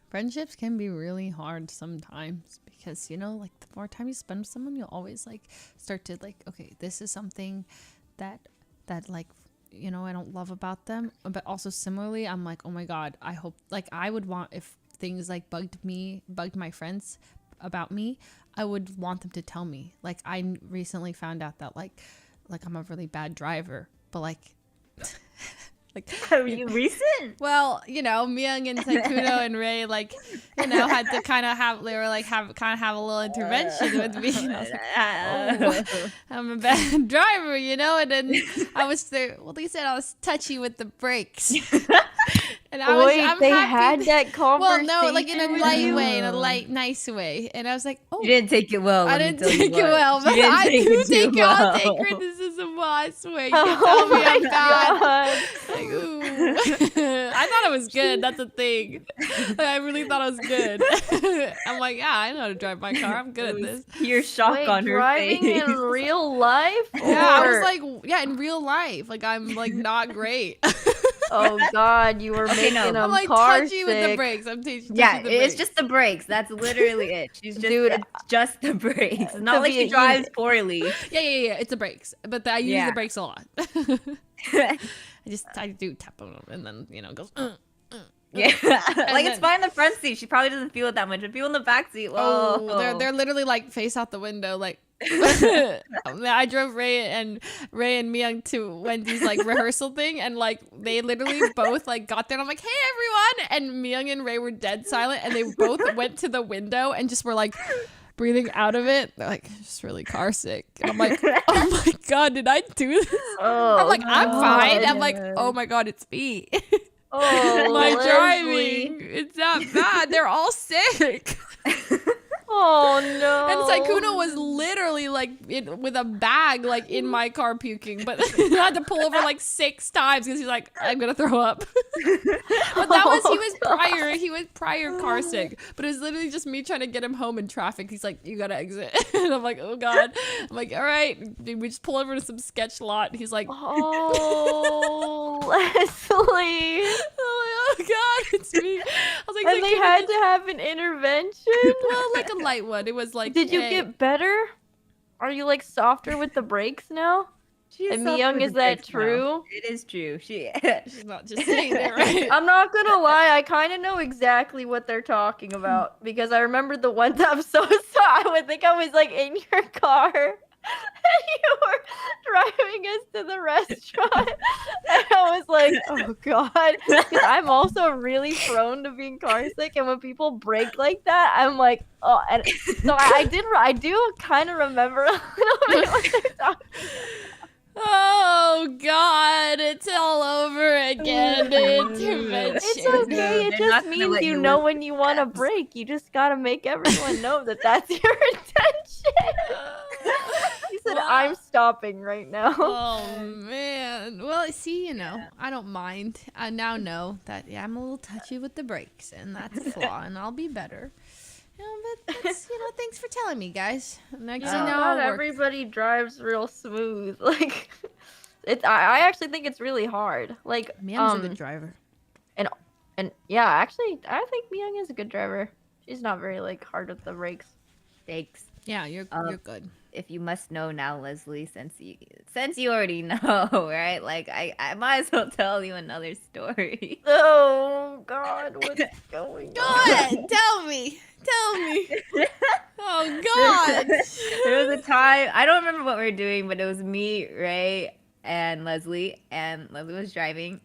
Friendships can be really hard sometimes because, you know, like the more time you spend with someone, you'll always like start to like, okay, this is something that like, you know, I don't love about them. But also similarly, I'm like, oh my God, I hope, like, I would want, if things like bugged my friends about me, I would want them to tell me. Like, I recently found out that like I'm a really bad driver, but like like, Are you recent? well, you know, Miyoung and Taikuno and Ray, like, you know, had to kind of have, they were like, have a little intervention with me. And I was like, oh, I'm a bad driver, you know? And then I was there, well, they said I was touchy with the brakes. And I was, Wait, I'm they happy. had that conversation. Well, no, like in a with light you? way, in a light, nice way. And I was like, oh. You didn't take it well. I didn't take it well, but didn't I take do it too take it. I'll well. take criticism well, I swear. You can tell me I'm bad. Like, ooh. I thought it was good. That's the thing. Like, I really thought it was good. I'm like, yeah, I know how to drive my car. I'm good at this. Pure shock Wait, on her driving face. in real life? Yeah, I was Or- like, yeah, in real life, like I'm like not great. oh God, you were making no. them I'm like car touchy with the sick. brakes. I'm touchy Yeah, the it's brakes. just the brakes. That's literally it. She's just, Dude, it's just the brakes. It's to not like be a- she drives poorly. Yeah. It's the brakes, but I use Yeah. the brakes a lot. I do tap on them, and then you know it goes. Yeah, like it's then- fine in the front seat. She probably doesn't feel it that much. But people in the back seat, whoa. Oh, they're literally like face out the window, like. I drove Ray and Miyoung to Wendy's like rehearsal thing, and like they literally both like got there, and I'm like, hey everyone, and Miyoung and Ray were dead silent, and they both went to the window and just were like breathing out of it. They're like, just really car sick, and I'm like, oh my God, did I do this? Oh, I'm like, I'm fine. I'm like, God. oh my God, it's me. Oh, My Leslie. driving, it's that bad. They're all sick. Oh no. And Saikuno was literally like with a bag like in my car puking, but I had to pull over like 6 times because he's like, I'm gonna throw up. But that was he was prior car sick, but it was literally just me trying to get him home in traffic. He's like, you gotta exit, and I'm like, oh God. I'm like, all right, we just pull over to some sketch lot. He's like, Oh, Leslie. oh God, it's me. I was like, And they Saikuno, had to have an intervention. well, like a light one. It was like, Did you hey. get better? Are you like softer with the brakes now? She's And so Miyoung, good is with that brakes now. true? It is true. She's She's not just saying it, right? I'm not gonna lie, I kind of know exactly what they're talking about because I remember the one time. So I would think I was like in your car and you were driving us to the restaurant, and I was like, oh God, 'cause I'm also really prone to being car sick, and when people brake like that, I'm like, oh, and so I do kind of remember a little bit what they're talking. Oh God, it's all over again. Intervention. It's okay. They're It not just gonna means let you you know live when you want to break. You just gotta make everyone know that that's your intention. You said, "I'm stopping right now." Oh man. Well, see, you know, I don't mind. I now know that I'm a little touchy with the brakes, and that's a flaw, and I'll be better. You know, but that's, you know, thanks for telling me, guys. Next thing now, Not I'll work. everybody drives real smooth. Like, it's. I actually think it's really hard. Like, Miyoung's a good driver. and yeah, actually, I think Miyoung is a good driver. She's not very like hard with the brakes. Thanks. Yeah, you're good. If you must know now, Leslie, since you already know, right? Like I might as well tell you another story. Oh God, what's going Go on? ahead, tell me. Oh God. There was a time, I don't remember what we were doing, but it was me, Ray, and Leslie was driving.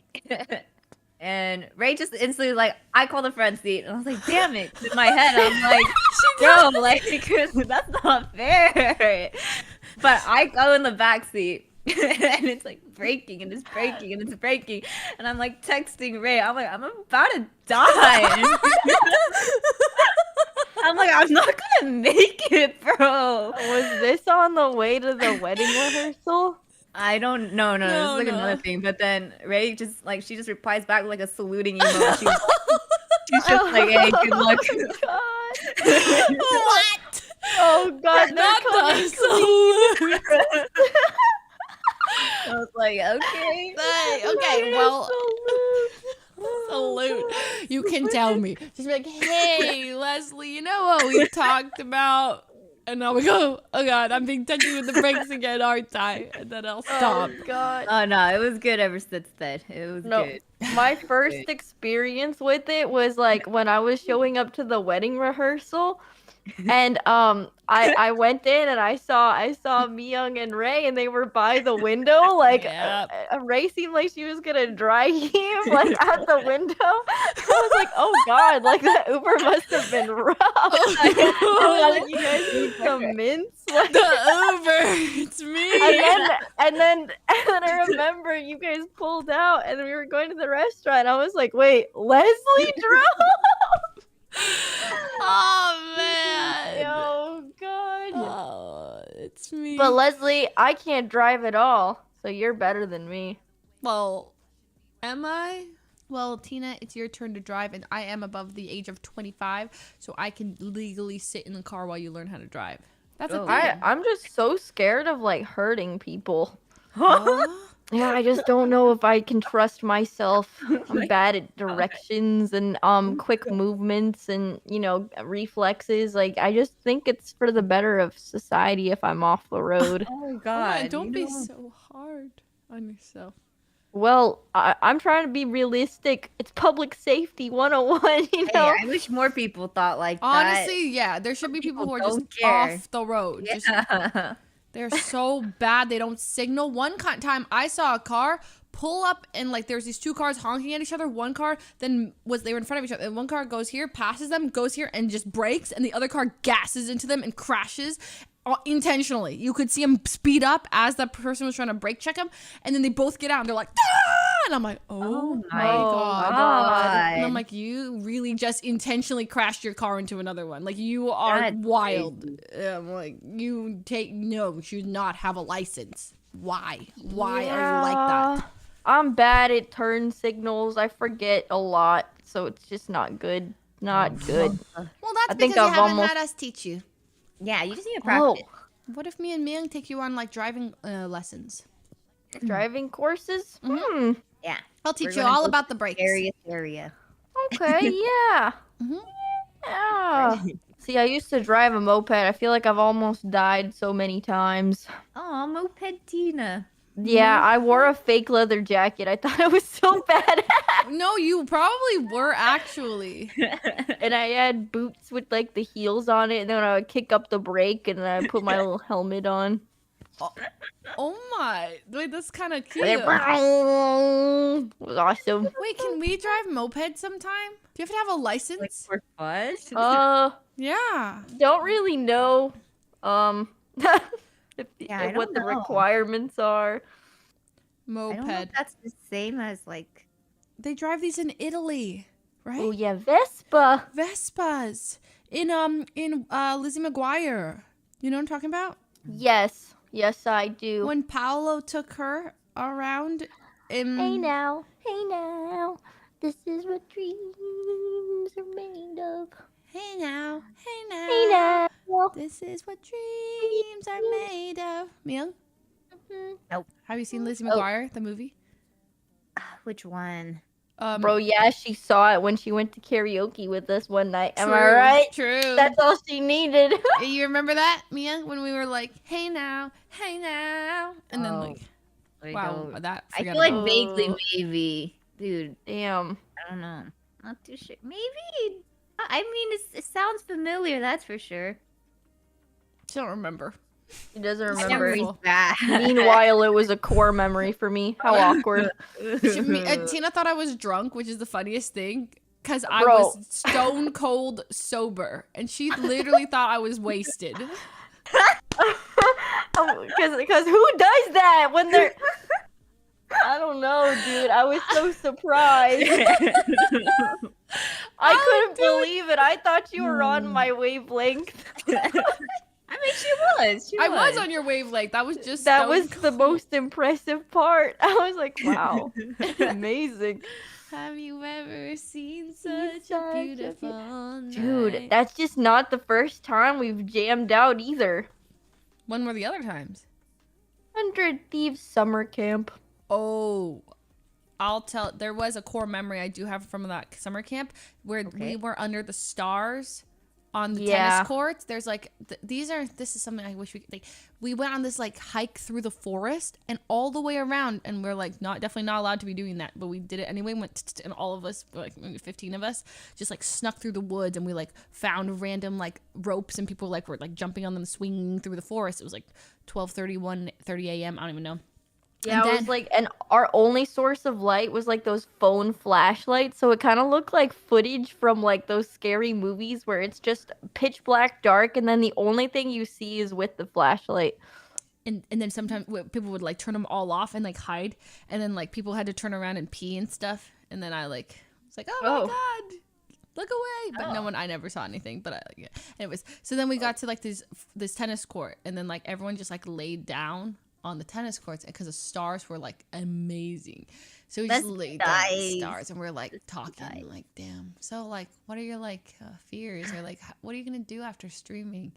And Ray just instantly like, I call the front seat, and I was like, damn it! In my head, I'm like, bro, like that's not fair. But I go in the back seat, and it's like braking, and it's braking, and it's braking, and I'm like texting Ray. I'm like, I'm about to die. I'm like, I'm not gonna make it, bro. Was this on the way to the wedding rehearsal? I don't know. No, this is like another thing. But then Ray just like she just replies back with like a saluting emoji. She's just like, "Hey, good luck." Oh God. What? Oh God, they're Not coming the clean. I was like, okay. Okay, well, salute. You can tell me. Just be like, hey, Leslie, you know what we talked about? And now we go, oh God, I'm being touchy with the brakes again, aren't I? And then I'll stop. Oh God. Oh no, it was good ever since then. It was No, good. my first experience with it was like when I was showing up to the wedding rehearsal, and I went in and I saw Miyoung and Ray, and they were by the window, like Yep. Ray seemed like she was gonna dry heave like at the window. I was like, oh God, like that Uber must have been rough. Like, you guys need some mints. Like, The Uber, it's me. and then I remember you guys pulled out and we were going to the restaurant. I was like, wait, Leslie drove? Oh man. Oh God. Oh, it's me. But Leslie, I can't drive at all, so you're better than me. Well, am I? Well, Tina, it's your turn to drive, and I am above the age of 25, so I can legally sit in the car while you learn how to drive. That's a Oh. thing. I'm just so scared of like hurting people. Huh? Yeah, I just don't know if I can trust myself. I'm bad at directions and quick movements and reflexes. Like I just think it's for the better of society if I'm off the road. Oh Oh, God! don't be so hard on yourself. Well, I'm trying to be realistic. It's public safety 101, you Hey, know? I wish more people thought like that. Honestly, yeah, there should be people who are just don't care. off the road. Just, Yeah. they're so bad. They don't signal. One time I saw a car pull up and like there's these two cars honking at each other. One car they were in front of each other. And one car goes here, passes them, goes here, and just brakes. And the other car gasses into them and crashes intentionally. You could see him speed up as the person was trying to brake check him. And then they both get out and they're like, ah! And I'm like, oh my God. God. And I'm like, you really just intentionally crashed your car into another one. Like, you are That's wild. I'm like, you should not have a license. Why? Why are you like that? I'm bad at turn signals. I forget a lot, so it's just not good. Not good. Well, I that's think because you I've haven't almost- had us teach you. Yeah, you just need to Oh, practice. What if me and Miyoung take you on, like, driving lessons? driving courses? Yeah. I'll teach We're you gonna all go about to the brakes. Scariest area. Okay, yeah. Mhm. Yeah. See, I used to drive a moped. I feel like I've almost died so many times. Oh, moped Tina. Yeah, I wore a fake leather jacket. I thought it was so bad. No, you probably were, actually. And I had boots with like the heels on it, and then I would kick up the brake, and then I put my little helmet on. Oh my. Wait, that's kind of cute. It was awesome. Wait, can we drive mopeds sometime? Do you have to have a license? Like for fun? Yeah. Don't really know I what don't the know. requirements are. I don't know if Moped. that's the same as like. They drive these in Italy, right? Oh yeah, Vespa. Vespas in Lizzie McGuire. You know what I'm talking about? Yes, I do. When Paolo took her around in Hey now, this is what dreams are made of. Hey now, hey now. Hey now. This is what dreams are made of. Miyoung, Nope. have you seen Lizzie McGuire, the movie? Which one? Bro, yeah, she saw it when she went to karaoke with us one night. Am I True, right? True. That's all she needed. You remember that, Mia? When we were like, hey now, and then Oh, like, I wow, don't- that. I forget feel like about- vaguely maybe, dude. Damn. I don't know. Not too sure. Maybe. I mean, it sounds familiar. That's for sure. I don't remember. She doesn't It's remember. terrible. Memory's bad. Meanwhile, it was a core memory for me. How awkward. Tina thought I was drunk, which is the funniest thing, because I Bro. was stone cold sober, and she literally thought I was wasted. Because who does that when they're... I don't know, dude. I was so surprised. I couldn't believe it. I thought you were on my wavelength. I mean, she was. She I was on your wavelength. That was just That stone was the cold. most impressive part. I was like, wow. Amazing. Have you ever seen such a beautiful night? Dude, that's just not the first time we've jammed out either. When were the other times? 100 Thieves Summer Camp. Oh, I'll tell. There was a core memory I do have from that summer camp where we were under the stars on the tennis courts. There's like this is something I wish we could, like, we went on this like hike through the forest and all the way around, and we're like definitely not allowed to be doing that, but we did it anyway. And all of us, like maybe 15 of us, just like snuck through the woods, and we like found random like ropes, and people like were like jumping on them, swinging through the forest. It was like 30 a.m. I don't even know. Yeah, it was like, and our only source of light was like those phone flashlights, so it kind of looked like footage from like those scary movies where it's just pitch black dark, and then the only thing you see is with the flashlight. And then sometimes people would like turn them all off and like hide, and then like people had to turn around and pee and stuff, and then I like was like, oh my god, look away, but I never saw anything, but anyways. So then we got to like this tennis court, and then like everyone just like laid down on the tennis courts because the stars were like amazing. So we just laid down on the stars, and we're like talking like, damn. So like, what are your like fears, or like what are you gonna do after streaming,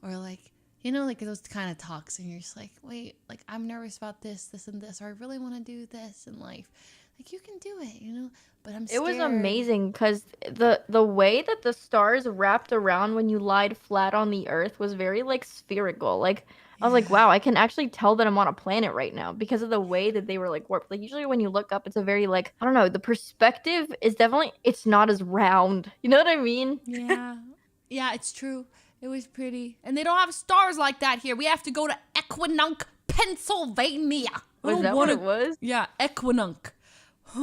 or like, you know, like those kind of talks, and you're just like, wait, like I'm nervous about this and this, or I really want to do this in life. Like you can do it, you know, but I'm scared. It was amazing because the way that the stars wrapped around when you lied flat on the earth was very like spherical. Like I was like, wow, I can actually tell that I'm on a planet right now because of the way that they were like warped. Like usually when you look up, it's a very like, I don't know, the perspective is definitely, it's not as round. You know what I mean? Yeah. Yeah, it's true. It was pretty. And they don't have stars like that here. We have to go to Equinunk, Pennsylvania. Was that what it was? Yeah, Equinunk. Huh?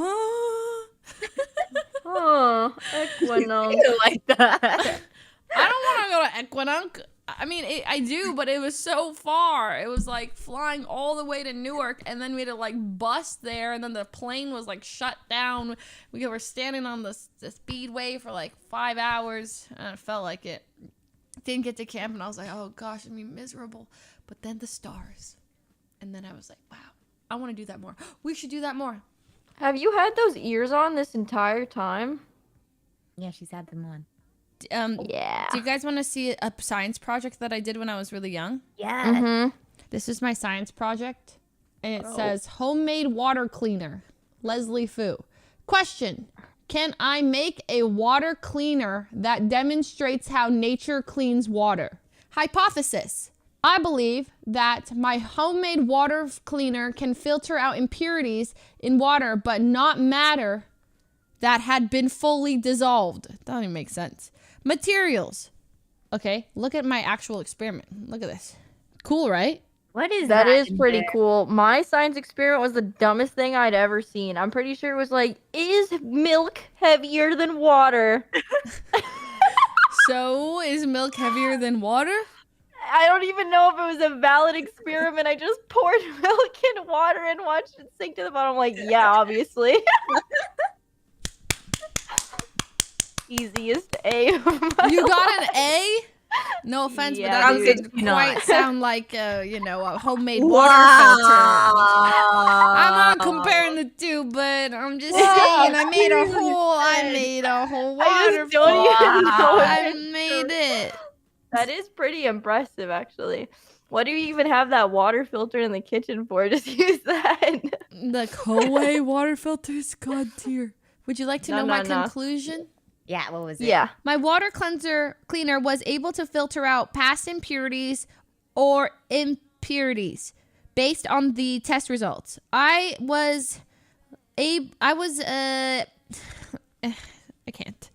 Oh, Equinunk. Like that. I don't want to go to Equinunk. I mean, I do, but it was so far. It was like flying all the way to Newark, and then we had to like bus there, and then the plane was like shut down. We were standing on the speedway for like 5 hours, and it felt like it. Didn't get to camp, and I was like, oh gosh, it'd be miserable. But then the stars, and then I was like, wow, I want to do that more. We should do that more. Have you had those ears on this entire time? Yeah, she's had them on. Yeah. Do you guys want to see a science project that I did when I was really young? Yeah. Mm-hmm. This is my science project, and it says homemade water cleaner, Leslie Fu. Question: can I make a water cleaner that demonstrates how nature cleans water? Hypothesis: I believe that my homemade water cleaner can filter out impurities in water, but not matter that had been fully dissolved. That doesn't even make sense. Materials. Okay, look at my actual experiment. Look at this. Cool, right? What is that? That is pretty cool. My science experiment was the dumbest thing I'd ever seen. I'm pretty sure it was like, is milk heavier than water? So, is milk heavier than water? I don't even know if it was a valid experiment. I just poured milk in water and watched it sink to the bottom. I'm like, yeah, obviously. Easiest A. You got an A? No offense, Yeah, but that dude. doesn't quite sound like a homemade water filter. I'm not comparing the two, but I'm just saying I made a whole water I just don't even know what I it's made it. That is pretty impressive, actually. What do you even have that water filter in the kitchen for? Just use that. The Koei water filter is god tier. Would you like to know my No. conclusion? Yeah, what was it? Yeah. My water cleaner was able to filter out past impurities or impurities based on the test results. I can't.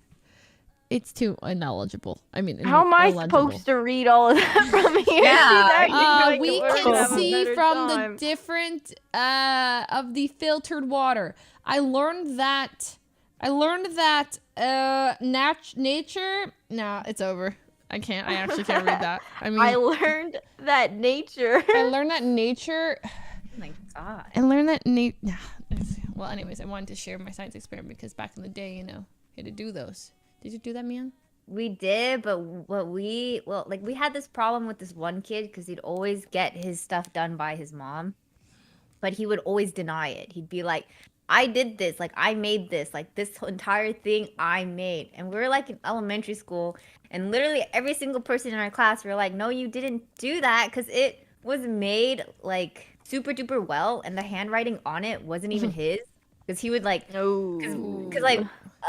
It's too unknowledgeable. I mean, How am I illegible. supposed to read all of that from here? Yeah. We can see from the different of the filtered water. I learned that nature. No, it's over. I can't. I actually can't read that. I mean, I learned that nature. I learned that nature. Oh my god. I learned that well, anyways, I wanted to share my science experiment because back in the day, you had to do those. Did you do that, Miyoung? We did, but we had this problem with this one kid because he'd always get his stuff done by his mom, but he would always deny it. He'd be like, I did this, like I made this, like this entire thing I made. And we were like in elementary school, and literally every single person in our class were like, no, you didn't do that, because it was made like super duper well, and the handwriting on it wasn't even his. because he would like, No. because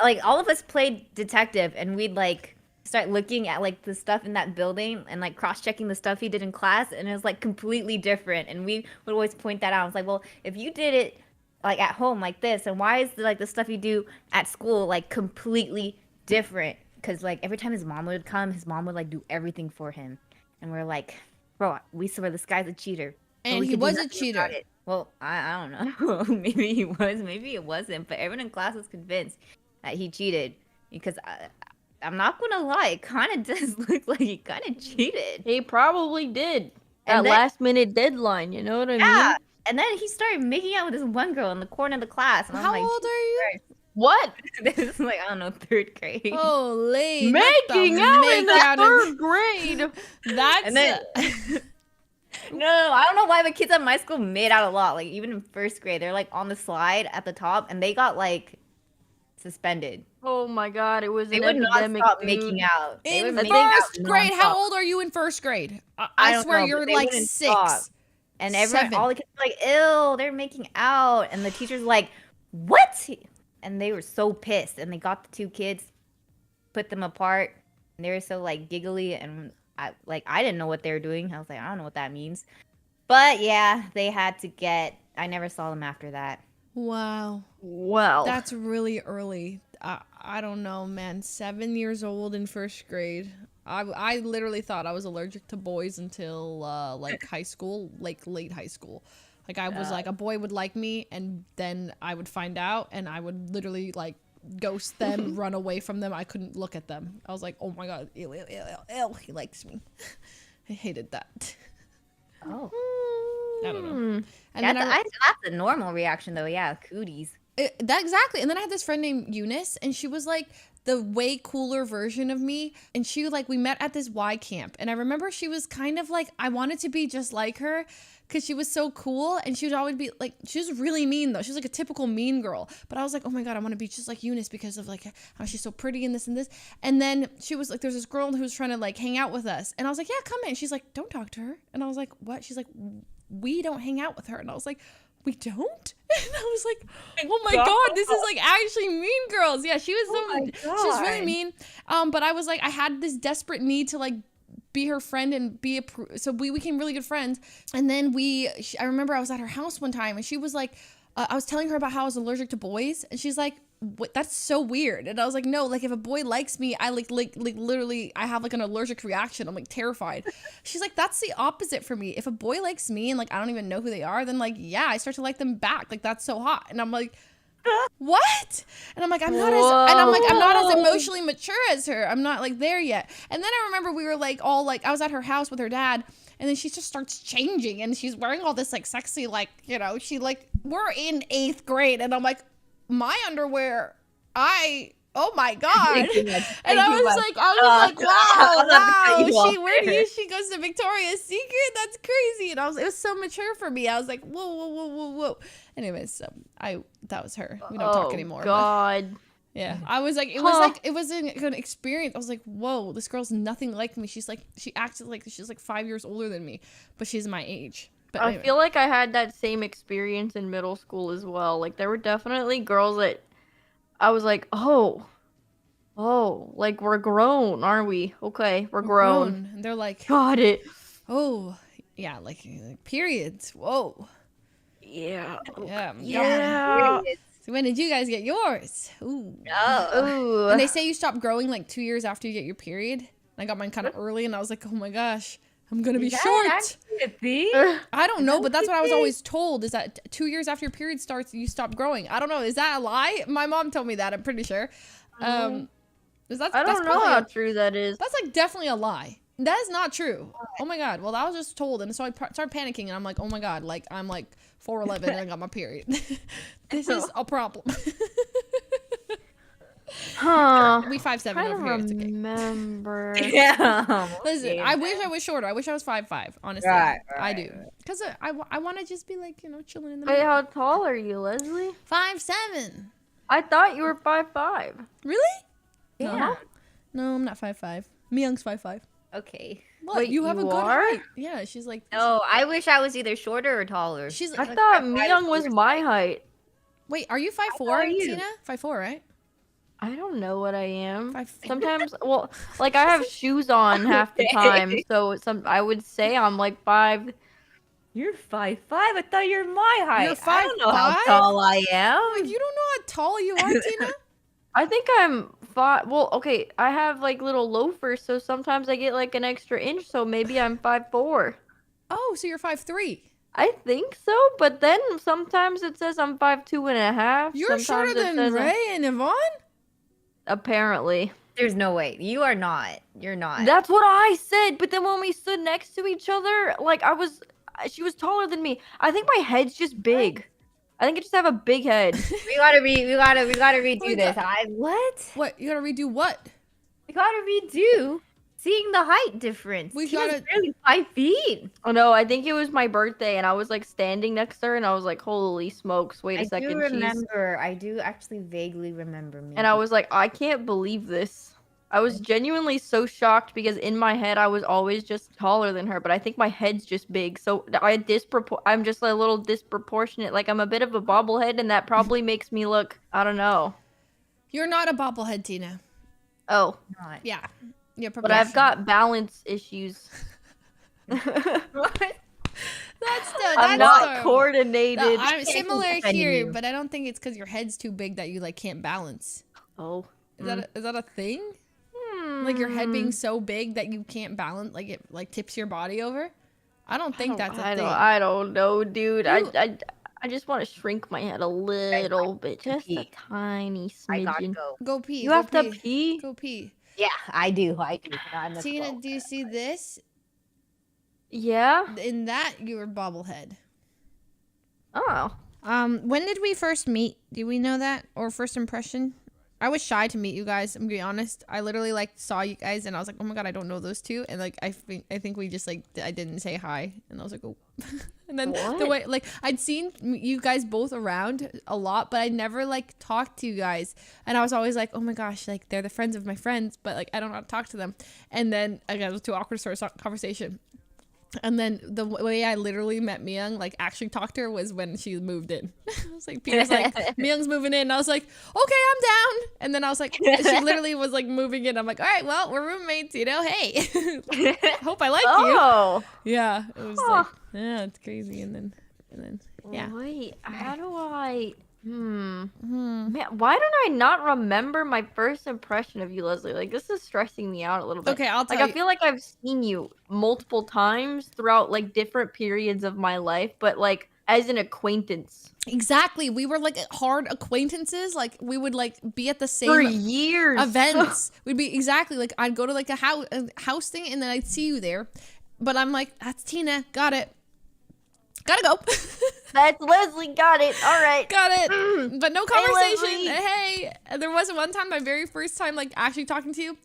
like all of us played detective, and we'd like start looking at like the stuff in that building and like cross-checking the stuff he did in class, and it was like completely different, and we would always point that out. I was like, well, if you did it like at home like this, and why is like the stuff you do at school like completely different? Because like every time his mom would come, his mom would like do everything for him, and we're like, bro, we swear this guy's a cheater. But And we he could do was a nothing cheater. about it. Well, I don't know. Maybe he was, maybe it wasn't. But everyone in class was convinced that he cheated because I'm not gonna lie, it kind of does look like he kind of cheated. He probably did. And That then- last minute deadline, you know what I Yeah. mean? And then he started making out with this one girl in the corner of the class. And How I'm like, old are you? What? this is like, I don't know, 3rd grade. Holy. Making out in the third grade. That's. And then- No, I don't know why, but kids at my school made out a lot. Like, even in 1st grade, they're like on the slide at the top, and they got like suspended. Oh my god, it was They an would not epidemic, stop dude. making out. They in would make out first grade, how nonstop. old are you in first grade? I I don't swear know, you're but they like wouldn't 6. stop. And everyone, 7. all the kids were like, ew, they're making out. And the teacher's like, what? And they were so pissed. And they got the 2 kids, put them apart. And they were so like giggly. And I didn't know what they were doing. I was like, I don't know what that means. But yeah, they had to get, I never saw them after that. Wow. Well, That's really early. I don't know, man. 7 years old in first grade. I literally thought I was allergic to boys until like high school, like late high school. Like I was like a boy would like me, and then I would find out, and I would literally like ghost them, run away from them. I couldn't look at them. I was like, oh my god, ew, ew, ew, ew, ew, he likes me. I hated that. Oh. I don't know. Hmm. And That's, then that's a normal reaction though. Yeah, cooties. that exactly. And then I had this friend named Eunice, and she was like the way cooler version of me. And she like, we met at this Y camp, and I remember she was kind of like, I wanted to be just like her because she was so cool. And she would always be like, she was really mean though. She was like a typical mean girl. But I was like, oh my god, I want to be just like Eunice because of like how she's so pretty and this and this. And then she was like, there's this girl who was trying to like hang out with us, and I was like, yeah, come in. She's like, don't talk to her. And I was like, what? She's like, we don't hang out with her. And I was like, we don't? And I was like, oh my god, this is like actually Mean Girls. Yeah, she was she was really mean. But I was like, I had this desperate need to like be her friend and be so we became really good friends. And then I remember I was at her house one time, and she was like, I was telling her about how I was allergic to boys, and she's like, what? That's so weird. And I was like, no, like if a boy likes me, I like literally I have like an allergic reaction. I'm like terrified. She's like, that's the opposite for me. If a boy likes me and like I don't even know who they are, then like yeah, I start to like them back. Like that's so hot. And I'm like, what? And I'm like, I'm not as emotionally mature as her. I'm not like there yet. And then I remember we were like all like I was at her house with her dad, and then she just starts changing, and she's wearing all this like sexy like, you know, she like, we're in 8th grade, and I'm like, my underwear, oh my god. And I was like, wow, she goes to Victoria's Secret? That's crazy. And it was so mature for me. I was like, whoa. Anyways, so that was her. We don't talk anymore. Oh god. Yeah, I was like, it was a good experience. I was like, whoa, this girl's nothing like me. She's like, she acted like she's like 5 years older than me, but she's my age. But I anyway. feel like I had that same experience in middle school as well. Like there were definitely girls that I was like, oh, like we're grown, aren't we? Okay, we're grown. And they're like, Got it. oh, yeah, like periods. Whoa. Yeah. Yeah. So when did you guys get yours? Ooh. Ooh. And they say you stop growing like 2 years after you get your period. And I got mine kind of early, and I was like, oh my gosh, I'm gonna be short. I don't know, but that's what I was always told, is that 2 years after your period starts, you stop growing. I don't know. Is that a lie? My mom told me that. I'm pretty sure. I don't know how true that is. That's like definitely a lie. That is not true. Oh my god. Well, I was just told, and so I started panicking, and I'm like, oh my god, like I'm like 4'11" and I got my period. This is a problem. Huh. We 5'7" I over don't here. It's okay. remember. Yeah. Listen, I wish I was shorter. I wish I was 5'5". Honestly, Right, I do, because I want to just be like, you know, chilling in the Wait, middle. how tall are you, Leslie? 5'7". I thought you were 5'5". Really? Yeah. No, I'm not 5'5". Miyoung's 5'5". Okay. What? Wait, you have a you good are? height. Yeah, she's like. No, I wish I was either shorter or taller. She's I like, thought Miyoung was my height. Wait, are you How 5'4", tall are you? Tina? 5'4", right? I don't know what I am. 5'4". Sometimes, well, like I have shoes on half the time, so I would say I'm like 5. You're 5'5". I thought you're my You're height. I don't know how 5'5"? tall I am. Like, you don't know how tall you are, Tina? I think I'm 5. Well, okay, I have like little loafers, so sometimes I get like an extra inch, so maybe I'm 5'4". Oh, so you're 5'3". I think so, but then sometimes it says I'm 5'2.5". You're Sometimes shorter it than says Ray and Yvonne? apparently. There's no way. You are not. You're not. That's what I said, but then when we stood next to each other, like she was taller than me. I think my head's just big. I think I just have a big head. We gotta redo We this. got- What? What? You gotta redo what? We gotta redo seeing the height difference. We Tina's gotta- barely 5 feet. Oh no, I think it was my birthday and I was like standing next to her and I was like, holy smokes, wait a I second. do remember. I do actually vaguely remember me. And I was like, I can't believe this. I was genuinely so shocked because in my head I was always just taller than her, but I think my head's just big. So I'm just a little disproportionate. Like I'm a bit of a bobblehead and that probably makes me look, I don't know. You're not a bobblehead, Tina. Oh, not. Yeah. You're but I've got balance issues. What? I'm not coordinated. No, I'm similar defending here, you. but I don't think it's because your head's too big that you like can't balance. Oh. Is that a thing? Like your head being so big that you can't balance, like it like tips your body over? I don't think that's a thing. I don't know, dude. You- I just want to shrink my head a little bit, just a pee. tiny I gotta smidgen. go. Go pee. You go have to pee. pee? Go pee. Yeah, I do. I do. I'm a Tina, slow. do you see this? Yeah. In that, you were bobblehead. Oh. When did we first meet? Do we know that? Or first impression? I was shy to meet you guys, I'm gonna be honest. I literally like saw you guys and I was like, oh my god, I don't know those two. And like I think we just like I didn't say hi and I was like, oh. And then the way like I'd seen you guys both around a lot, but I never like talked to you guys. And I was always like, oh my gosh, like they're the friends of my friends, but like I don't know how to talk to them. And then again, it was too awkward to start a conversation. And then the way I literally met Miyoung, like actually talked to her, was when she moved in. I was like, Peter's like, Myung's moving in. And I was like, okay, I'm down. And then I was like, she literally was like moving in. I'm like, all right, well, we're roommates, you know, hey. Hope I like Oh. you. Yeah, it was like, yeah, it's crazy. And then, yeah. Wait, how do I? Man, why don't I not remember my first impression of you, Leslie? Like, this is stressing me out a little bit. Okay, I'll tell like, you. I feel like I've seen you multiple times throughout like different periods of my life, but like as an acquaintance. Exactly. We were like hard acquaintances. Like we would like be at the same For years. events. We'd be exactly like I'd go to like a house thing and then I'd see you there. But I'm like, that's Tina. Got it. Gotta go. That's Leslie. Got it. All right. Got it. But no conversation. Leslie. Hey, and there was one time, my very first time, like actually talking to you.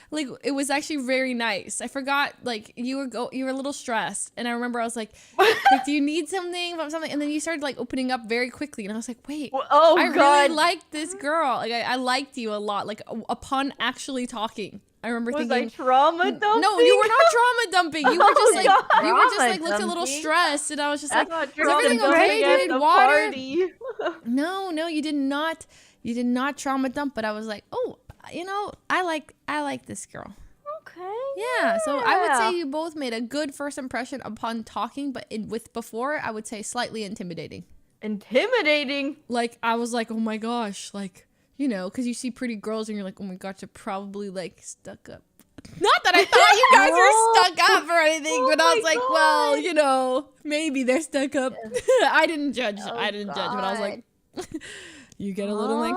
Like it was actually very nice. I forgot, like you were a little stressed, and I remember I was like, do you need something about something? And then you started like opening up very quickly, and I was like, wait, Oh, I God. really liked this girl. Like I liked you a lot. Like upon actually talking, I remember Was thinking, I trauma dumping? no, you were not trauma dumping. You were just like God. you were just like Trauma looked a little dumping? stressed, and I was just That's like, not is everything trauma okay? dumping Do you at need the water? party. No, you did not. You did not trauma dump. But I was like, oh, you know, I like this girl. Okay. Yeah. So I would say you both made a good first impression upon talking, but with before, I would say slightly intimidating. Intimidating. Like I was like, oh my gosh, like you know, because you see pretty girls and you're like, oh my gosh, they're probably like stuck up. Not that I thought you guys were stuck up or anything, but I was like, well, you know, maybe they're stuck up. I didn't judge. I didn't judge, but I was like, you get a little like,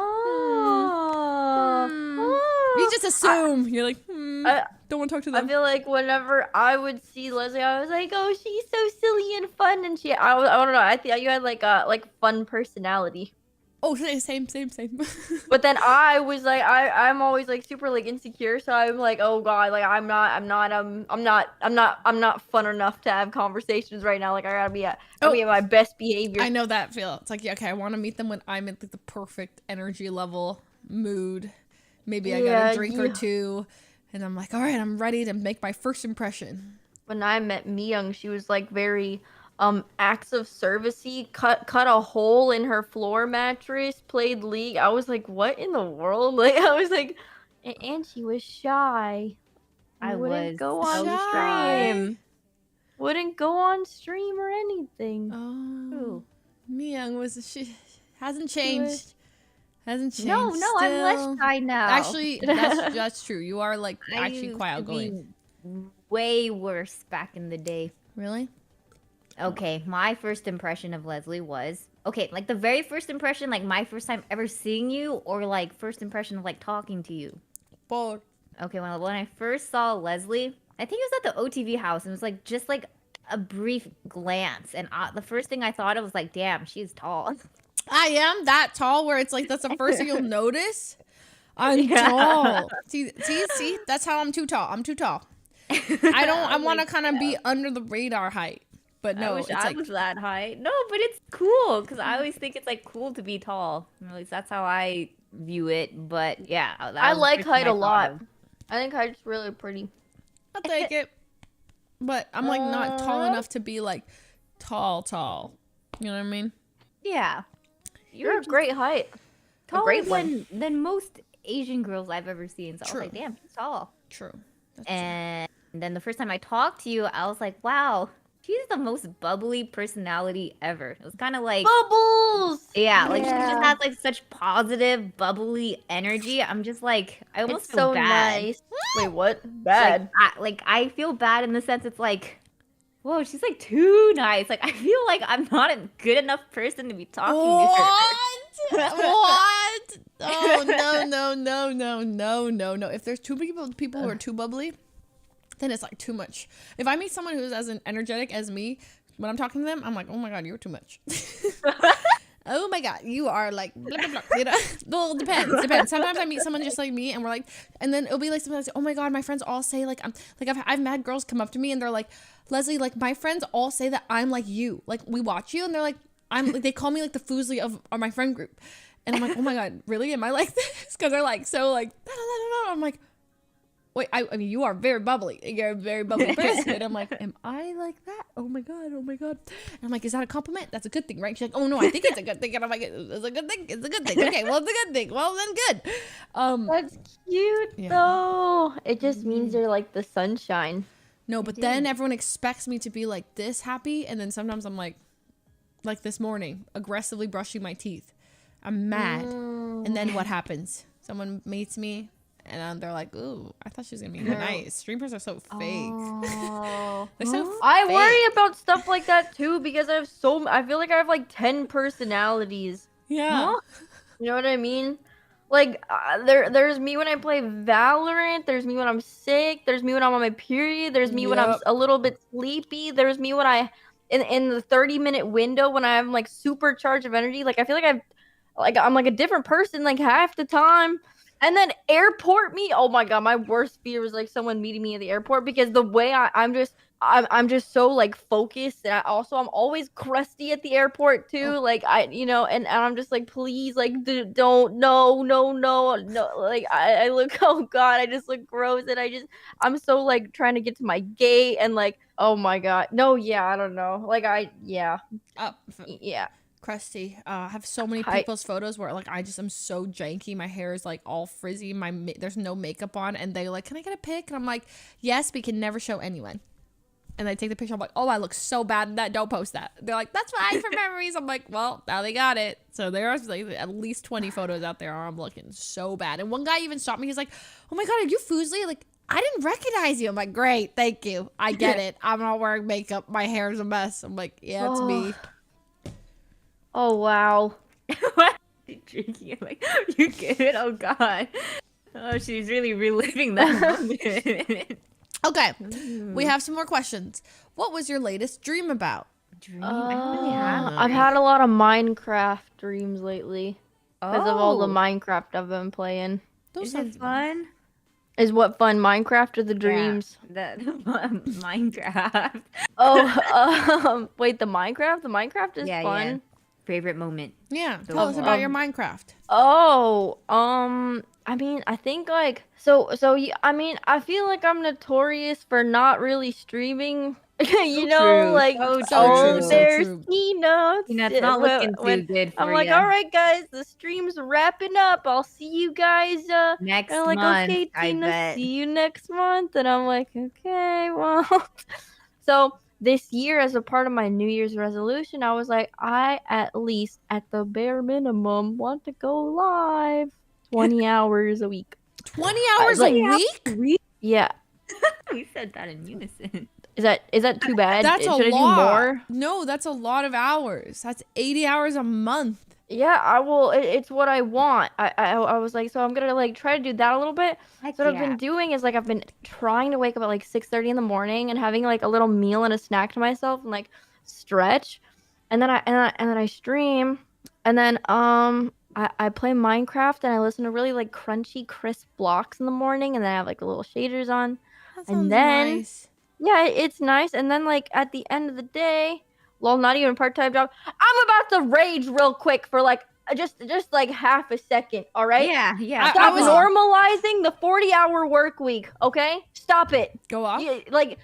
you just assume. You're like, don't want to talk to I them. feel like whenever I would see Leslie, I was like, oh, she's so silly and fun, and I don't know. I think you had like a fun personality. Oh, same. But then I was like, I'm always like super like insecure, so I'm like, oh god, like I'm not fun enough to have conversations right now. Like I gotta be at my best behavior. I know that feel. It's like, yeah, okay, I want to meet them when I'm at like, the perfect energy level, mood. Maybe I got a drink or two, and I'm like, all right, I'm ready to make my first impression. When I met Miyoung, she was like very acts of servicey, cut a hole in her floor mattress, played League. I was like, what in the world? Like I was like, and she was shy. I Wouldn't was go on so Shy. stream. Wouldn't go on stream or anything. Oh, Ooh. Miyoung she hasn't She changed. was- Hasn't changed. No, I'm less still. shy now. Actually, that's true. You are like I actually used quite to outgoing. be way worse back in the day. Really? Okay, my first impression of Leslie was okay, like the very first impression, like my first time ever seeing you, or like first impression of like talking to you. Bored. Okay, when I first saw Leslie, I think it was at the OTV house, and it was like just like a brief glance, and the first thing I thought of was like, damn, she's tall. I am that tall where it's like that's the first thing you'll notice. I'm Yeah. tall. See, that's how I'm too tall. I'm too tall. I want to kind of be under the radar height. But no, I wish it's I like was that high. No, but it's cool because I always think it's like cool to be tall. At least that's how I view it. But yeah, that I was the like first thing height I a thought lot. of. I think height's really pretty. I'll take it. But I'm like not tall enough to be like tall. You know what I mean? Yeah, You're a great height. taller great one. than most Asian girls I've ever seen. So True. I was like, damn, she's tall. True. That's true. And then the first time I talked to you, I was like, wow, she's the most bubbly personality ever. It was kind of like, Bubbles. yeah, like she just Yeah. has like such positive, bubbly energy. I'm just like, I almost It's feel so bad. nice. Wait, what? Bad. Like I feel bad in the sense it's like, whoa, she's like too nice. Like I feel like I'm not a good enough person to be talking to her. What? Oh no. If there's too many people who are too bubbly, then it's like too much. If I meet someone who's as energetic as me, when I'm talking to them, I'm like, oh my god, you're too much. Oh my god, you are like blah, blah, blah, you know? Well, depends. Sometimes I meet someone just like me, and we're like, and then it'll be like sometimes, oh my god, my friends all say like I'm like I've had girls come up to me and they're like, Leslie, like my friends all say that I'm like you. Like we watch you, and they're like, I'm like they call me like the Fuslie of my friend group, and I'm like, oh my god, really? Am I like this? Because they're like so like, I'm like. Wait, I mean, you are very bubbly. You're a very bubbly person. And I'm like, am I like that? Oh my god. And I'm like, is that a compliment? That's a good thing, right? She's like, oh no, I think it's a good thing. And I'm like, it's a good thing. Okay, well, it's a good thing. Well, then good. That's cute Yeah. though. It just means you're like the sunshine. No, but then everyone expects me to be like this happy. And then sometimes I'm like this morning, aggressively brushing my teeth. I'm mad. And then what happens? Someone meets me. And they're like, ooh, I thought she was going to be nice. Streamers are so fake. Oh. They're so I fake. worry about stuff like that too because I feel like I have like 10 personalities. Yeah. You know what I mean? Like there's me when I play Valorant, there's me when I'm sick, there's me when I'm on my period, there's me when I'm Yep. a little bit sleepy, there's me when I in the 30-minute window when I'm like supercharged of energy. Like I feel like I'm like a different person like half the time. And then airport me. Oh my god, my worst fear was like someone meeting me at the airport because the way I'm just so like focused, and I'm always crusty at the airport too. Like and I'm just like, please, like don't no. Like I look, oh god, I just look gross, and I'm so like trying to get to my gate, and like, oh my god, no, yeah, I don't know, like yeah. Crusty. I have so many Hi. people's photos where like I just am so janky. My hair is like all frizzy. There's no makeup on, and they like, can I get a pic? And I'm like, yes, we can never show anyone. And I take the picture. I'm like, oh, I look so bad in that. Don't post that. They're like, that's fine for memories. I'm like, well, now they got it. So there's like at least 20 photos out there. I'm looking so bad. And one guy even stopped me. He's like, oh my god, are you Fuslie? Like, I didn't recognize you. I'm like, great, thank you. I get it. I'm not wearing makeup. My hair's a mess. I'm like, yeah, it's me. Oh wow. What are you drinking? I'm like, you good? Oh god. Oh, she's really reliving that moment. Okay, we have some more questions. What was your latest dream about? Dream? I don't really have. I've had a lot of Minecraft dreams lately because of all the Oh, Minecraft I've been playing. Those is sound it fun? Is what fun, Minecraft or the dreams? The Minecraft. Oh, wait, the Minecraft? The Minecraft is Yeah, fun. yeah. Favorite moment. Yeah, The tell us one. about your Minecraft. Oh, I mean, I think like so yeah, I mean, I feel like I'm notorious for not really streaming you So know, true. like, So oh, true, so there's true. Tina. It's not looking When too good I'm for like, you. all right, guys, the stream's wrapping up. I'll see you guys. And Next they're like, month, okay, I Tina, bet. see you next month. And I'm like, okay, well. So this year, as a part of my New Year's resolution, I was like, I at least, at the bare minimum, want to go live 20 hours a week. 20 I, hours like, a week? yeah. We said that in unison. Is that too bad? That's a Should I do lot. more? No, that's a lot of hours. That's 80 hours a month. Yeah, I will. It's what I want. I was like, so I'm gonna like try to do that a little bit. Heck So what I've yeah. been doing is like I've been trying to wake up at like 6:30 in the morning and having like a little meal and a snack to myself and like stretch, and then I stream, and then I play Minecraft and I listen to really like crunchy crisp blocks in the morning, and then I have like the little shaders on, That and sounds then nice. yeah, it's nice. And then like at the end of the day, well, not even a part-time job. I'm about to rage real quick for like just like half a second, all right? Yeah. Stop was- normalizing the 40-hour work week, okay? Stop it. Go off. Like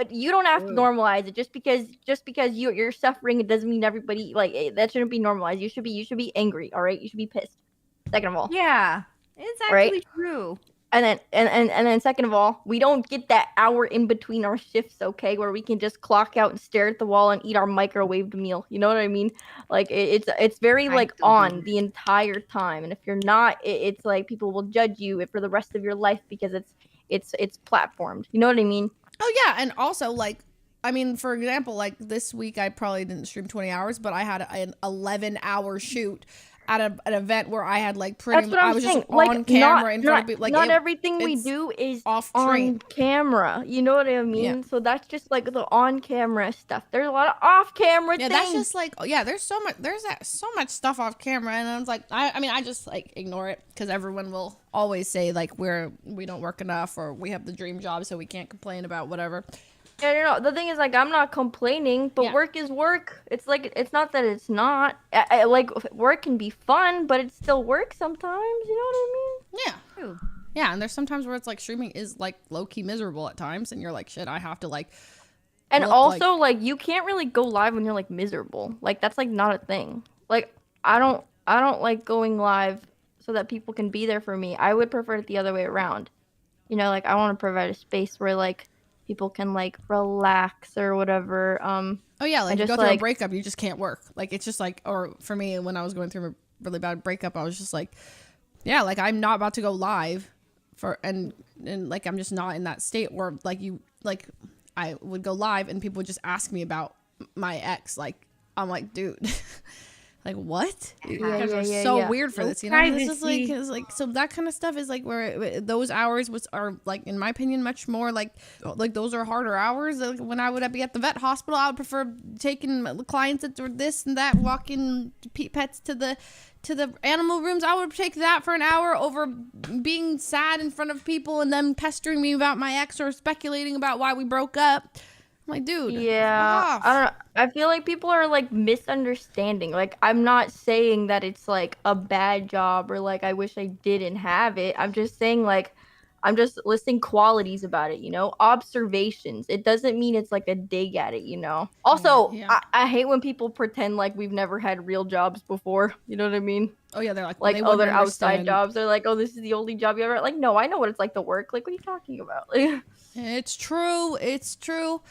you don't have to Ugh. normalize it just because you're suffering. It doesn't mean everybody like that shouldn't be normalized. You should be angry, all right? You should be pissed. Second of all, Yeah. It's Right? actually true. and then second of all, we don't get that hour in between our shifts, okay, where we can just clock out and stare at the wall and eat our microwaved meal. You know what I mean? Like it's very I like still do on that. the entire time, and if you're not, it's like people will judge you for the rest of your life because it's platformed. You know what I mean? Oh, yeah. And also, like, I mean, for example, like this week, I probably didn't stream 20 hours, but I had an 11-hour shoot at an event where I had like That's what I'm I was saying. just on camera in front of people. Like, not everything we it's do is off on stream. camera. You know what I mean? Yeah. So that's just like the on camera stuff. There's a lot of off camera Yeah, things. that's just like, oh, yeah, there's so much stuff off camera, and I was like, I mean, I just like ignore it because everyone will always say like we don't work enough or we have the dream job, so we can't complain about whatever. Yeah, no, the thing is, like, I'm not complaining, but Yeah. work is work. It's like, it's not that it's not. Like, work can be fun, but it's still work sometimes. You know what I mean? Yeah. True. Yeah, and there's sometimes where it's like streaming is like low key miserable at times, and you're like, shit, I have to like. And look also, like, you can't really go live when you're like miserable. Like, that's like not a thing. Like, I don't like going live so that people can be there for me. I would prefer it the other way around. You know, like, I want to provide a space where like people can like relax or whatever. Oh yeah, like you just, go through a like- breakup, you just can't work. Like it's just like, or for me, when I was going through a really bad breakup, I was just like, yeah, like I'm not about to go live for and like I'm just not in that state. Or like I would go live and people would just ask me about my ex. Like I'm like, dude. Like what? You guys are so weird for No this, you know. This is privacy. like so that kind of stuff is like where those hours are like in my opinion much more like those are harder hours. Like when I would be at the vet hospital, I would prefer taking clients that were this and that, walking pets to the animal rooms. I would take that for an hour over being sad in front of people and them pestering me about my ex or speculating about why we broke up. I'm like, dude. Yeah, I don't know. I feel like people are like misunderstanding. Like, I'm not saying that it's like a bad job or like I wish I didn't have it. I'm just saying like I'm just listing qualities about it, you know, observations. It doesn't mean it's like a dig at it, you know. Also, Yeah. I hate when people pretend like we've never had real jobs before. You know what I mean? Oh yeah, they're like Like they other wouldn't outside understand. jobs. They're like, oh, this is the only job you ever. Like, no, I know what it's like to work. Like, what are you talking about? Like, It's true. It's true.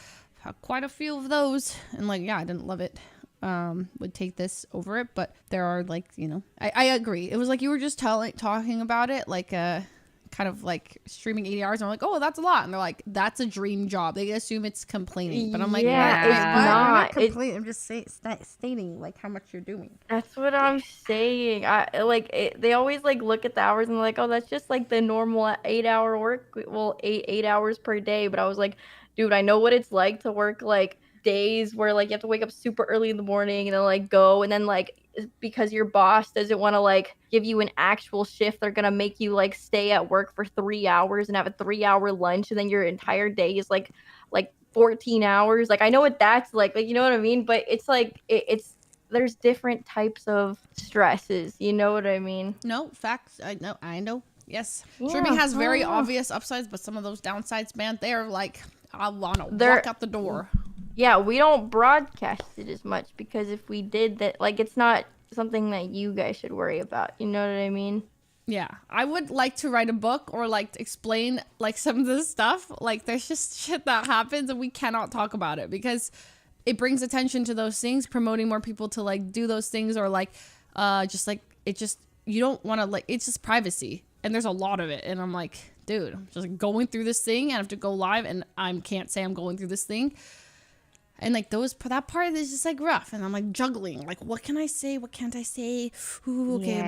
Had quite a few of those, and like, yeah, I didn't love it. Would take this over it, but there are like, you know, I agree. It was like you were just talking about it, like kind of like streaming 80 hours. And I'm like, oh, that's a lot. And they're like, that's a dream job. They assume it's complaining, but I'm like, Yeah, wait, it's what? I'm not. complaining. I'm just stating like how much you're doing. That's what I'm saying. They always like look at the hours and they're like, oh, that's just like the normal 8-hour work. Well, eight hours per day. But I was like, dude, I know what it's like to work like days where like you have to wake up super early in the morning and then like go and then like because your boss doesn't want to like give you an actual shift, they're gonna make you like stay at work for 3 hours and have a 3-hour lunch, and then your entire day is like 14 hours. Like I know what that's like you know what I mean, but it's like it's there's different types of stresses, you know what I mean? No facts. I know. Yes, Yeah, streaming has very I know. obvious upsides, but some of those downsides, man, they're like, I want to They're- walk out the door. Yeah, we don't broadcast it as much because if we did that, like, it's not something that you guys should worry about. You know what I mean? Yeah, I would like to write a book or like to explain like some of this stuff. Like there's just shit that happens and we cannot talk about it because it brings attention to those things, promoting more people to like do those things or like just like it just you don't want to like it's just privacy and there's a lot of it and I'm like, dude, I'm just going through this thing and I have to go live and I can't say I'm going through this thing. And like that part is just like rough and I'm like juggling like what can I say, what can't I say. Ooh, okay,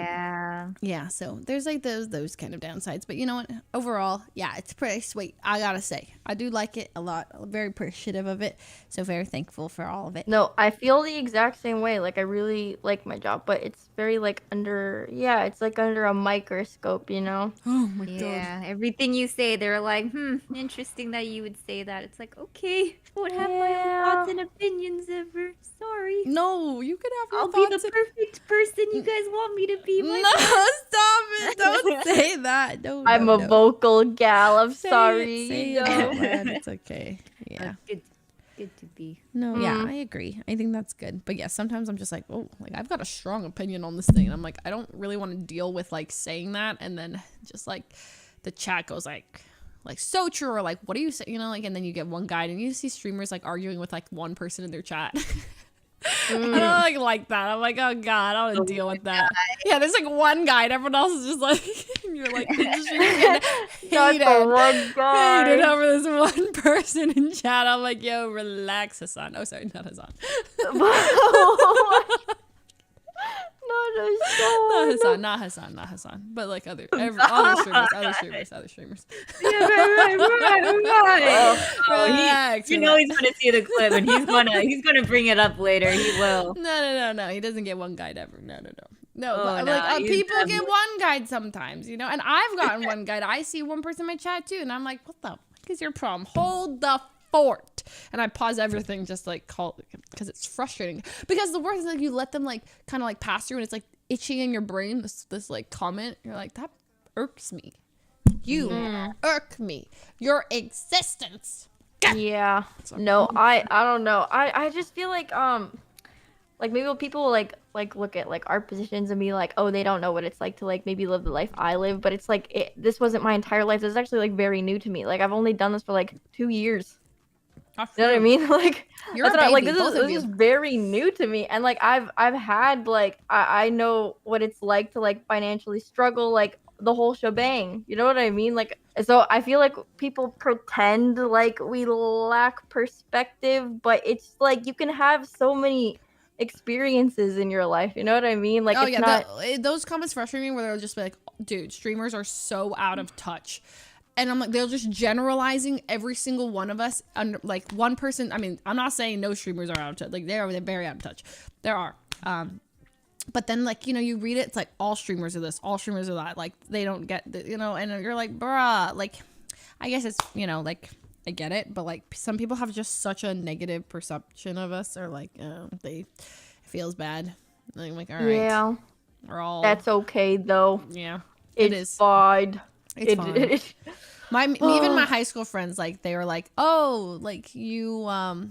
yeah, so there's like those kind of downsides, but you know what, overall, yeah, it's pretty sweet. I gotta say I do like it a lot. I'm very appreciative of it, so very thankful for all of it. No, I feel the exact same way. Like, I really like my job, but it's very like it's like under a microscope, you know? Oh my god. Yeah, everything you say, they're like, interesting that you would say that. It's like, okay, I won't have my own thoughts and opinions ever. Sorry. No, you could have your I'll be thoughts. the perfect person you guys want me to be. No, stop it. Don't say that. No, I'm no, a no. vocal gal. I'm Say sorry. it, say you it know? out loud. It's okay. Yeah. Good to be. No, yeah, I agree. I think that's good. But yeah, sometimes I'm just like, oh, like I've got a strong opinion on this thing. And I'm like, I don't really want to deal with like saying that. And then just like the chat goes like so true or like, what do you say? You know, like, and then you get one guide and you see streamers like arguing with like one person in their chat. I don't like that. I'm like, oh god, I don't want to deal with that. Yeah, there's like one guy and everyone else is just like you're like just Not the one guy. hated over this one person in chat. I'm like, yo, relax, Hassan. Oh, sorry, not Hassan. Not Hassan. But like other streamers. Yeah, right. Relax, You know he's gonna see the clip and he's gonna bring it up later. He will. No. He doesn't get one guide ever. No. Oh, but no, like he's people done. get one guide sometimes, you know. And I've gotten one guide. I see one person in my chat too, and I'm like, what the fuck is your problem? Hold the fort. And I pause everything just like call because it's frustrating. Because the worst is like you let them like kind of like pass through and it's like itching in your brain. This like comment. You're like, that irks me. You irk me. Your existence. Yeah. No, I don't know. I just feel like maybe people like look at like our positions and be like, oh, they don't know what it's like to like maybe live the life I live, but it's like this wasn't my entire life. This is actually like very new to me. Like I've only done this for like 2 years. You know what I mean? Like You're that's a what baby, this is very new to me, and like I've had like I know what it's like to like financially struggle, like the whole shebang. You know what I mean? Like so I feel like people pretend like we lack perspective, but it's like you can have so many experiences in your life. You know what I mean? Like it's not. Those comments frustrate me where they'll just be like, dude, streamers are so out of touch. And I'm like, they're just generalizing every single one of us under like one person. I mean, I'm not saying no streamers are out of touch. Like they're very out of touch. There are. But then like, you know, you read it, it's like all streamers are this, all streamers are that. Like they don't get the, you know, and you're like, bruh, like, I guess it's, you know, like I get it. But like some people have just such a negative perception of us or like, it feels bad. I'm like, all right. Yeah. We're all. That's okay though. Yeah. It's fine. It's fine. Even my high school friends, like they were like, oh, like you I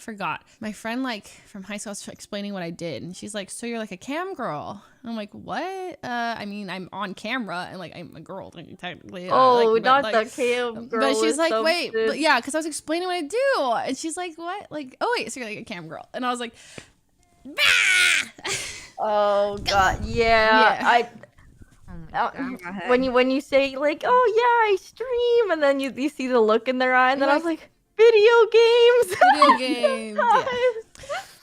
forgot. My friend like from high school was explaining what I did and she's like, so you're like a cam girl. I'm like, what? I mean, I'm on camera and like I'm a girl technically. Oh, like, not like, the cam girl. But she's like, wait, but yeah, because I was explaining what I do. And she's like, what? Like, oh wait, so you're like a cam girl. And I was like, bah! Oh god, yeah. When you say like, oh yeah, I stream, and then you see the look in their eye, and then I was like, video games. Yeah.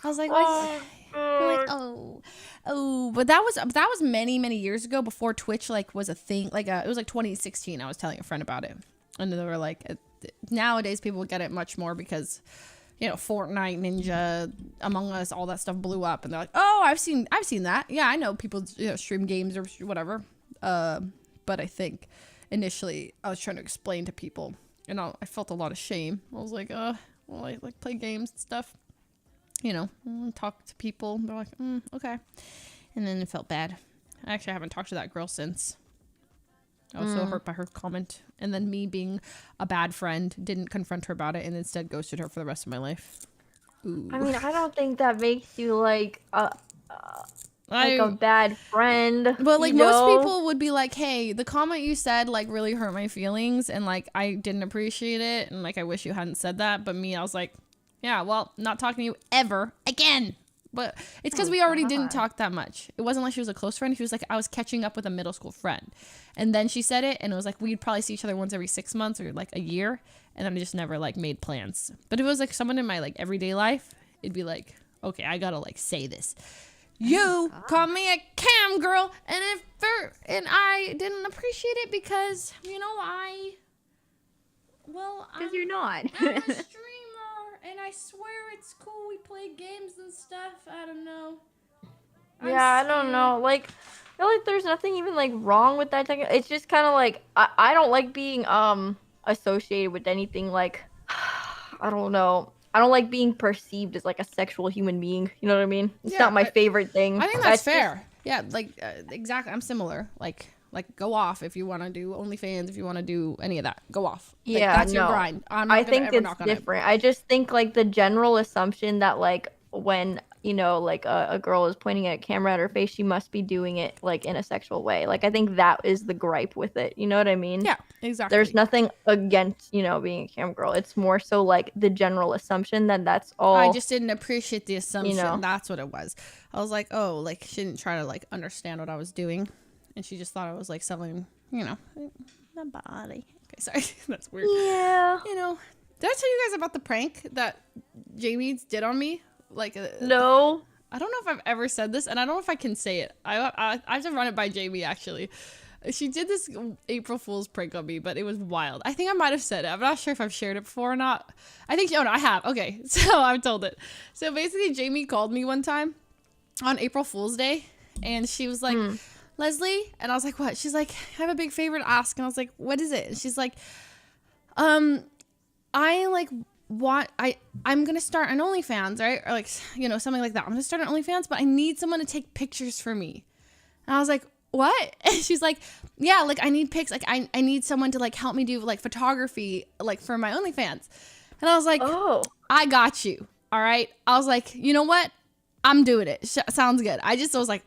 I was like, what? Like, oh, but that was many years ago before Twitch like was a thing. Like it was like 2016. I was telling a friend about it, and they were like, nowadays people get it much more because, you know, Fortnite, Ninja, Among Us, all that stuff blew up, and they're like, oh, I've seen that. Yeah, I know people, you know, stream games or whatever. But I think initially I was trying to explain to people, and I felt a lot of shame. I was like, well, I like play games and stuff, you know, talk to people. They're like, okay. And then it felt bad. I actually haven't talked to that girl since. I was so hurt by her comment. And then me being a bad friend, didn't confront her about it and instead ghosted her for the rest of my life. Ooh. I mean, I don't think that makes you like a I bad friend. But like you most know? people would be like, hey, the comment you said like really hurt my feelings and like I didn't appreciate it and like I wish you hadn't said that. But me, I was like, yeah, well, not talking to you ever again. But it's because we already didn't talk that much. It wasn't like she was a close friend. She was like, I was catching up with a middle school friend. And then she said it and it was like we'd probably see each other once every 6 months or like a year. And then I just never like made plans. But if it was like someone in my like everyday life, it'd be like, okay, I gotta like say this. You call me a cam girl, and I didn't appreciate it because Because you're not. I'm a streamer, and I swear it's cool. We play games and stuff. I don't know. I don't know. Like, I feel like there's nothing even like wrong with that. It's just kind of like I don't like being associated with anything like I don't know. I don't like being perceived as like a sexual human being. You know what I mean? It's not my favorite thing. I think that's fair. Yeah, like exactly. I'm similar. Like go off if you want to do OnlyFans, if you want to do any of that. Go off. Like, that's your grind. I think it's different. I just think like the general assumption that like when like a girl is pointing at a camera at her face, she must be doing it like in a sexual way. Like I think that is the gripe with it. You know what I mean? Yeah, exactly. There's nothing against being a cam girl. It's more so like the general assumption that that's all. I just didn't appreciate the assumption. That's what it was. I was like, oh, like she didn't try to like understand what I was doing, and she just thought I was like selling, my body. Okay, sorry, that's weird. Yeah. Did I tell you guys about the prank that Jamie did on me? Like no, I don't know if I've ever said this, and I don't know if I can say it. I have to run it by Jamie actually. She did this April Fool's prank on me, but it was wild. I think I might have said it. I'm not sure if I've shared it before or not. I think no, I have. Okay, so I've told it. So basically, Jamie called me one time on April Fool's Day, and she was like, Leslie, and I was like, what? She's like, I have a big favor to ask, and I was like, what is it? And she's like, I like. I'm gonna start an OnlyFans, right? Or like, something like that. I'm gonna start an OnlyFans, but I need someone to take pictures for me. And I was like, what? And she's like, yeah, like I need pics. Like I need someone to like help me do like photography, like for my OnlyFans. And I was like, oh, I got you. All right. I was like, you know what? I'm doing it. Sounds good. I was like,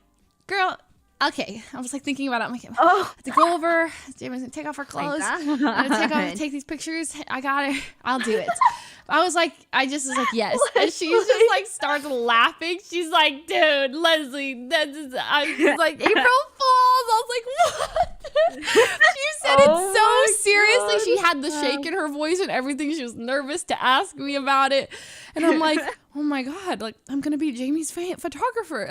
girl, okay. I was like thinking about it. I'm like, I have to go over. Jamie's gonna take off her clothes. I'm gonna take these pictures. I got it. I'll do it. I was like, yes. And she's just like starts laughing. She's like, dude, Leslie, she's like, April Fools. I was like, what? She said it so seriously. God. She had the shake in her voice and everything. She was nervous to ask me about it. And I'm like, oh my God, like I'm gonna be Jamie's photographer.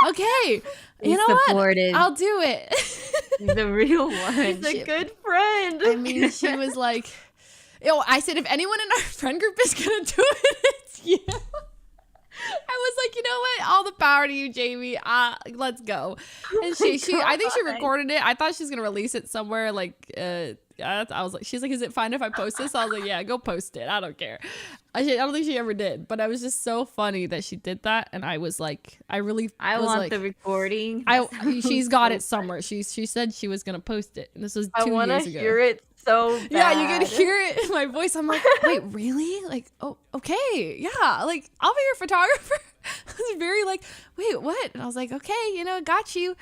Okay. You know supported. What? I'll do it. The real one. She's a good friend. I mean, she was like, I said, if anyone in our friend group is gonna do it, it's you. I was like, you know what? All the power to you, Jamie. Let's go. And I think she recorded it. I thought she was gonna release it somewhere. Like, I was like, she's like, is it fine if I post this? I was like, yeah, go post it. I don't care. I don't think she ever did, but I was just so funny that she did that, and I was like, I want the recording. She's got it somewhere. She said she was gonna post it, and this was 2 years ago. I want to hear it so bad. Yeah, you can hear it in my voice. I'm like, wait, really? Like, oh, okay, yeah. Like, I'll be your photographer. I was very like, wait, what? And I was like, okay, got you.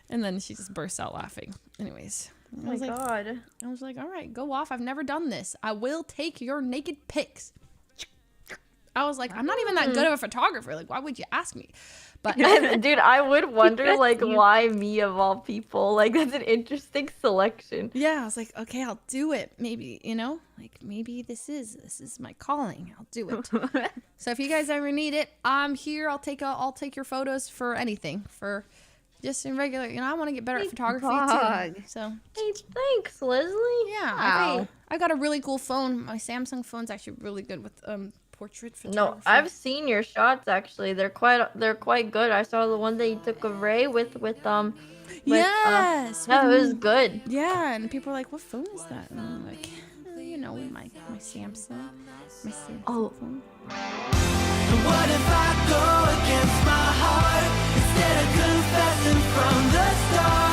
And then she just burst out laughing. Anyways. Oh my God. I was like, all right, go off. I've never done this. I will take your naked pics. I was like, I'm not even that good of a photographer. Like, why would you ask me? But dude, I would wonder like why me of all people. Like that's an interesting selection. Yeah, I was like, okay, I'll do it. Maybe, like maybe this is my calling. I'll do it. So if you guys ever need it, I'm here. I'll take your photos for anything. For just in regular, I want to get better at photography too. So hey, thanks, Leslie. Yeah, wow. I got a really cool phone. My Samsung phone's actually really good with portrait photography. No, I've seen your shots actually. They're quite good. I saw the one that you took of Ray with yes. No, it was good. Yeah, and people are like, "What phone is that?" And I'm like, my Samsung. My Samsung phone. What if I go against my heart instead of confessing from the start?